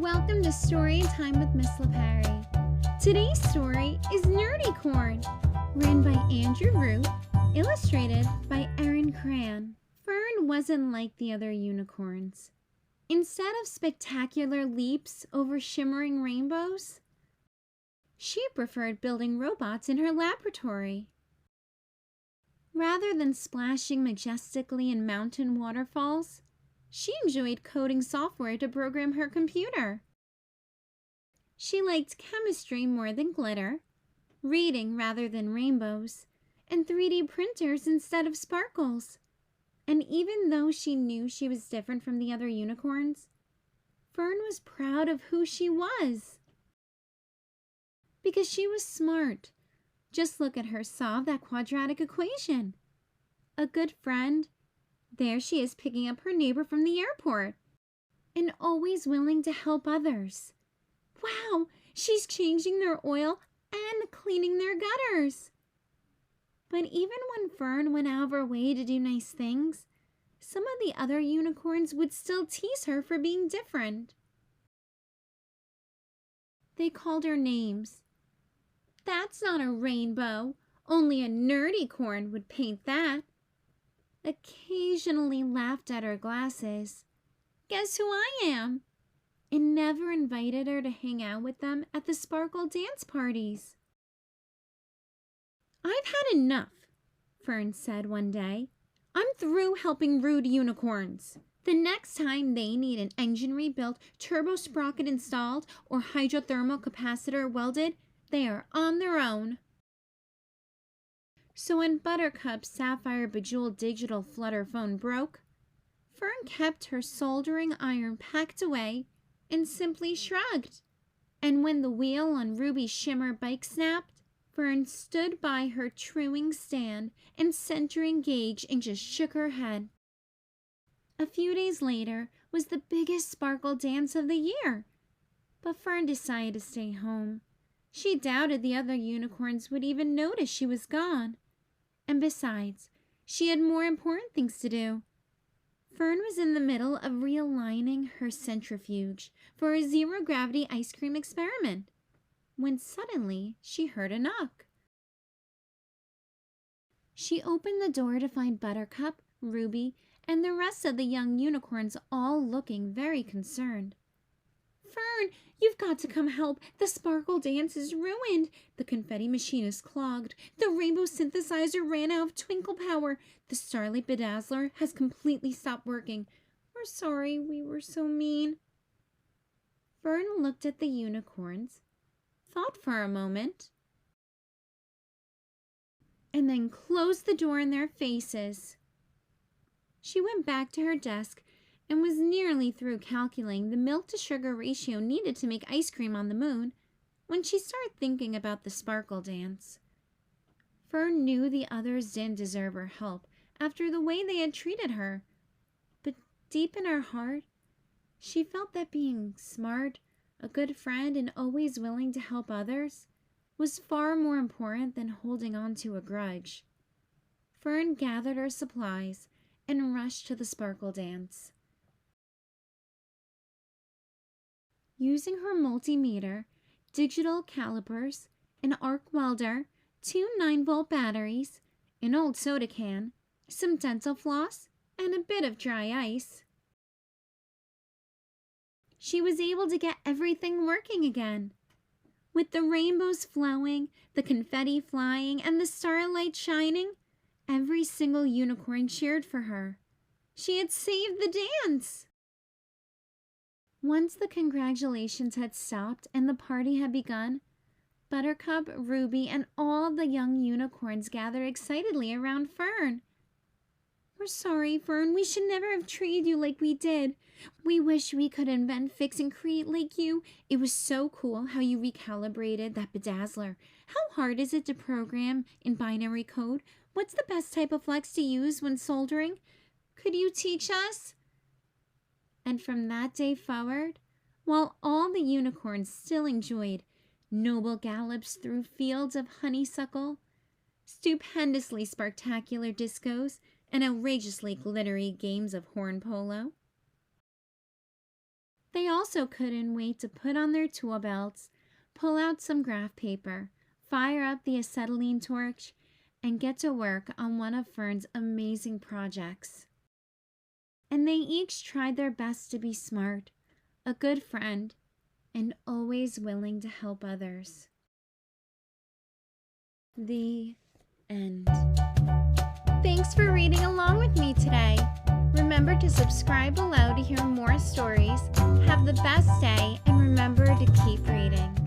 Welcome to Story Time with Miss LaPerry. Today's story is Nerdycorn, written by Andrew Root, illustrated by Erin Cran. Fern wasn't like the other unicorns. Instead of spectacular leaps over shimmering rainbows, she preferred building robots in her laboratory. Rather than splashing majestically in mountain waterfalls, she enjoyed coding software to program her computer. She liked chemistry more than glitter, reading rather than rainbows, and 3D printers instead of sparkles. And even though she knew she was different from the other unicorns, Fern was proud of who she was. Because she was smart. Just look at her solve that quadratic equation. A good friend. There she is picking up her neighbor from the airport. And always willing to help others. Wow, she's changing their oil and cleaning their gutters. But even when Fern went out of her way to do nice things, some of the other unicorns would still tease her for being different. They called her names. That's not a rainbow. Only a nerdycorn would paint that. Occasionally laughed at her glasses. Guess who I am? And never invited her to hang out with them at the sparkle dance parties. I've had enough, Fern said one day. I'm through helping rude unicorns. The next time they need an engine rebuilt, turbo sprocket installed, or hydrothermal capacitor welded, they are on their own. So when Buttercup's sapphire bejeweled digital flutter phone broke, Fern kept her soldering iron packed away and simply shrugged. And when the wheel on Ruby's shimmer bike snapped, Fern stood by her truing stand and centering gauge and just shook her head. A few days later was the biggest sparkle dance of the year, but Fern decided to stay home. She doubted the other unicorns would even notice she was gone. And besides, she had more important things to do. Fern was in the middle of realigning her centrifuge for a zero-gravity ice cream experiment, when suddenly she heard a knock. She opened the door to find Buttercup, Ruby, and the rest of the young unicorns all looking very concerned. Fern, you've got to come help. The sparkle dance is ruined. The confetti machine is clogged. The rainbow synthesizer ran out of twinkle power. The starlight bedazzler has completely stopped working. We're sorry we were so mean. Fern looked at the unicorns, thought for a moment, and then closed the door in their faces. She went back to her desk and was nearly through calculating the milk-to-sugar ratio needed to make ice cream on the moon when she started thinking about the sparkle dance. Fern knew the others didn't deserve her help after the way they had treated her, but deep in her heart, she felt that being smart, a good friend, and always willing to help others was far more important than holding on to a grudge. Fern gathered her supplies and rushed to the sparkle dance. Using her multimeter, digital calipers, an arc welder, 2 9-volt batteries, an old soda can, some dental floss, and a bit of dry ice, she was able to get everything working again. With the rainbows flowing, the confetti flying, and the starlight shining, every single unicorn cheered for her. She had saved the dance! Once the congratulations had stopped and the party had begun, Buttercup, Ruby, and all the young unicorns gathered excitedly around Fern. We're sorry, Fern. We should never have treated you like we did. We wish we could invent, fix, and create like you. It was so cool how you recalibrated that bedazzler. How hard is it to program in binary code? What's the best type of flex to use when soldering? Could you teach us? And from that day forward, while all the unicorns still enjoyed noble gallops through fields of honeysuckle, stupendously spectacular discos, and outrageously glittery games of horn polo, They also couldn't wait to put on their tool belts, pull out some graph paper, fire up the acetylene torch, and get to work on one of Fern's amazing projects. And they each tried their best to be smart, a good friend, and always willing to help others. The end. Thanks for reading along with me today. Remember to subscribe below to hear more stories. Have the best day, and remember to keep reading.